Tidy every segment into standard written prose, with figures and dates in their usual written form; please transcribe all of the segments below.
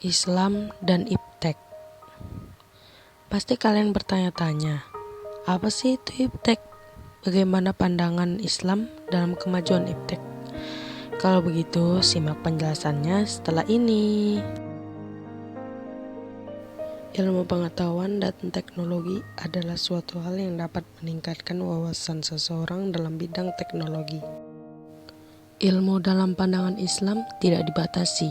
Islam dan iptek. Pasti kalian bertanya-tanya, apa sih itu iptek? Bagaimana pandangan Islam dalam kemajuan iptek? Kalau begitu, simak penjelasannya setelah ini. Ilmu pengetahuan dan teknologi adalah suatu hal yang dapat meningkatkan wawasan seseorang dalam bidang teknologi. Ilmu dalam pandangan Islam tidak dibatasi.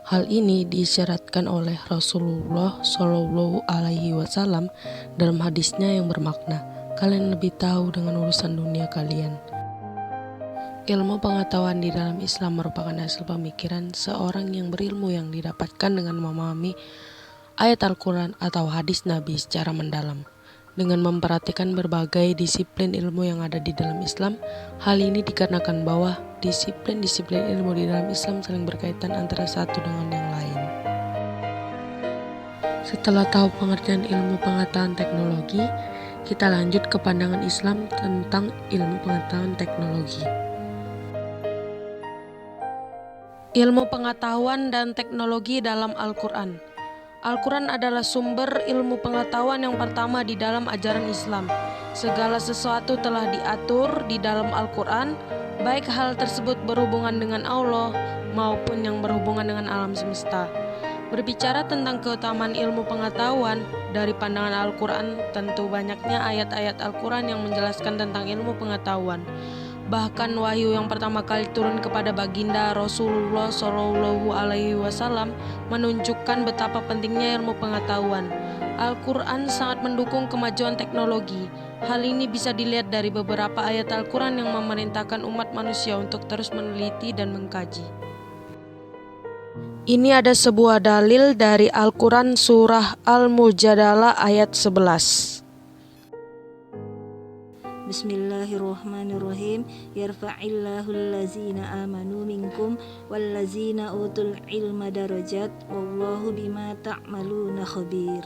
Hal ini diisyaratkan oleh Rasulullah Shallallahu Alaihi Wasallam dalam hadisnya yang bermakna, kalian lebih tahu dengan urusan dunia kalian. Ilmu pengetahuan di dalam Islam merupakan hasil pemikiran seorang yang berilmu yang didapatkan dengan memahami ayat Al-Quran atau hadis Nabi secara mendalam. Dengan memperhatikan berbagai disiplin ilmu yang ada di dalam Islam, hal ini dikarenakan bahwa disiplin-disiplin ilmu di dalam Islam saling berkaitan antara satu dengan yang lain. Setelah tahu pengertian ilmu pengetahuan teknologi, kita lanjut ke pandangan Islam tentang ilmu pengetahuan teknologi. Ilmu pengetahuan dan teknologi dalam Al-Quran. Al-Quran adalah sumber ilmu pengetahuan yang pertama di dalam ajaran Islam. Segala sesuatu telah diatur di dalam Al-Quran, baik hal tersebut berhubungan dengan Allah maupun yang berhubungan dengan alam semesta. Berbicara tentang keutamaan ilmu pengetahuan, dari pandangan Al-Quran tentu banyaknya ayat-ayat Al-Quran yang menjelaskan tentang ilmu pengetahuan. Bahkan wahyu yang pertama kali turun kepada baginda Rasulullah Shallallahu Alaihi Wasallam menunjukkan betapa pentingnya ilmu pengetahuan. Al-Quran sangat mendukung kemajuan teknologi. Hal ini bisa dilihat dari beberapa ayat Al-Quran yang memerintahkan umat manusia untuk terus meneliti dan mengkaji. Ini ada sebuah dalil dari Al-Quran surah Al-Mujadalah ayat 11. Bismillahirrahmanirrahim. Yarfa'illahu allazina amanu minkum wallazina utul ilma darajat wallahu bima ta'maluna khabir.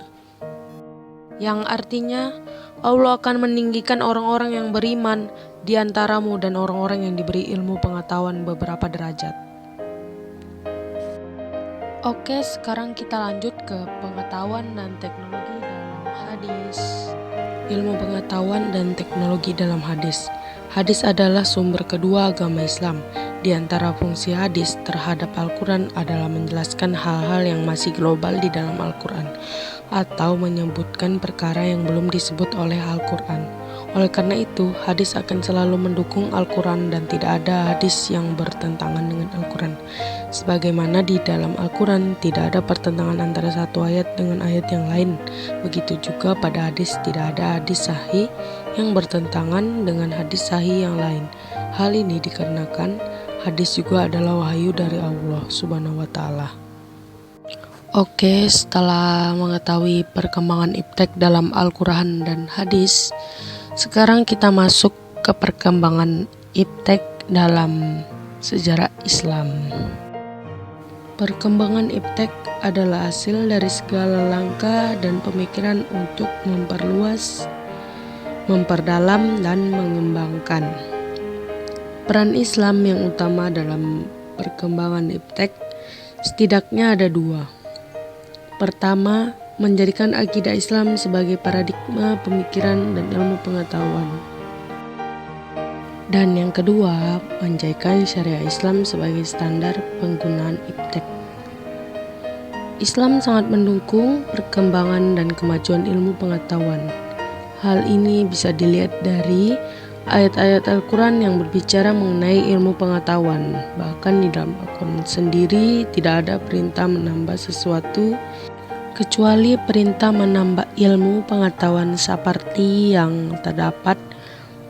Yang artinya Allah akan meninggikan orang-orang yang beriman di antaramu dan orang-orang yang diberi ilmu pengetahuan beberapa derajat. Oke, sekarang kita lanjut ke pengetahuan dan teknologi dalam hadis. Ilmu pengetahuan dan teknologi dalam hadis. Hadis adalah sumber kedua agama Islam. Di antara fungsi hadis terhadap Al-Quran adalah menjelaskan hal-hal yang masih global di dalam Al-Quran atau menyebutkan perkara yang belum disebut oleh Al-Quran. Oleh karena itu, hadis akan selalu mendukung Al-Quran dan tidak ada hadis yang bertentangan dengan Al-Quran. Sebagaimana di dalam Al-Quran tidak ada pertentangan antara satu ayat dengan ayat yang lain. Begitu juga pada hadis tidak ada hadis sahih yang bertentangan dengan hadis sahih yang lain. Hal ini dikarenakan hadis juga adalah wahyu dari Allah Subhanahu wa Ta'ala. Oke, setelah mengetahui perkembangan iptek dalam Al-Quran dan hadis, sekarang kita masuk ke perkembangan iptek dalam sejarah Islam. Perkembangan iptek adalah hasil dari segala langkah dan pemikiran untuk memperluas, memperdalam, dan mengembangkan. Peran Islam yang utama dalam perkembangan iptek setidaknya ada dua. Pertama, menjadikan akidah Islam sebagai paradigma pemikiran dan ilmu pengetahuan. Dan yang kedua, menjadikan syariah Islam sebagai standar penggunaan iptek. Islam sangat mendukung perkembangan dan kemajuan ilmu pengetahuan. Hal ini bisa dilihat dari ayat-ayat Al-Quran yang berbicara mengenai ilmu pengetahuan. Bahkan di dalam Al-Quran sendiri tidak ada perintah menambah sesuatu kecuali perintah menambah ilmu pengetahuan seperti yang terdapat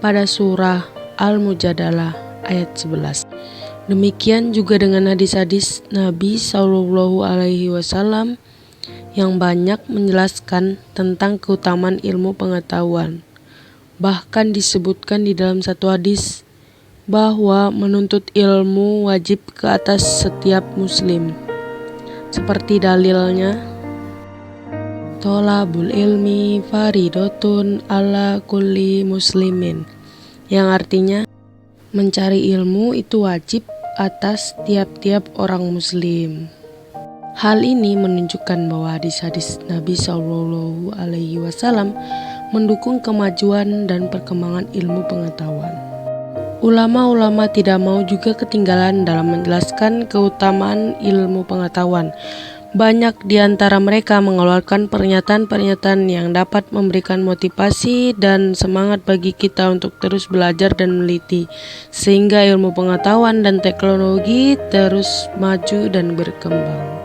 pada surah Al-Mujadalah ayat 11. Demikian juga dengan hadis-hadis Nabi Shallallahu Alaihi Wasallam yang banyak menjelaskan tentang keutamaan ilmu pengetahuan. Bahkan disebutkan di dalam satu hadis bahwa menuntut ilmu wajib ke atas setiap muslim. Seperti dalilnya, tolabul ilmi faridotun ala kulli muslimin, yang artinya mencari ilmu itu wajib atas tiap-tiap orang muslim. Hal ini menunjukkan bahwa hadis-hadis Nabi Shallallahu Alaihi Wasallam mendukung kemajuan dan perkembangan ilmu pengetahuan. Ulama-ulama tidak mau juga ketinggalan dalam menjelaskan keutamaan ilmu pengetahuan. Banyak di antara mereka mengeluarkan pernyataan-pernyataan yang dapat memberikan motivasi dan semangat bagi kita untuk terus belajar dan meneliti, sehingga ilmu pengetahuan dan teknologi terus maju dan berkembang.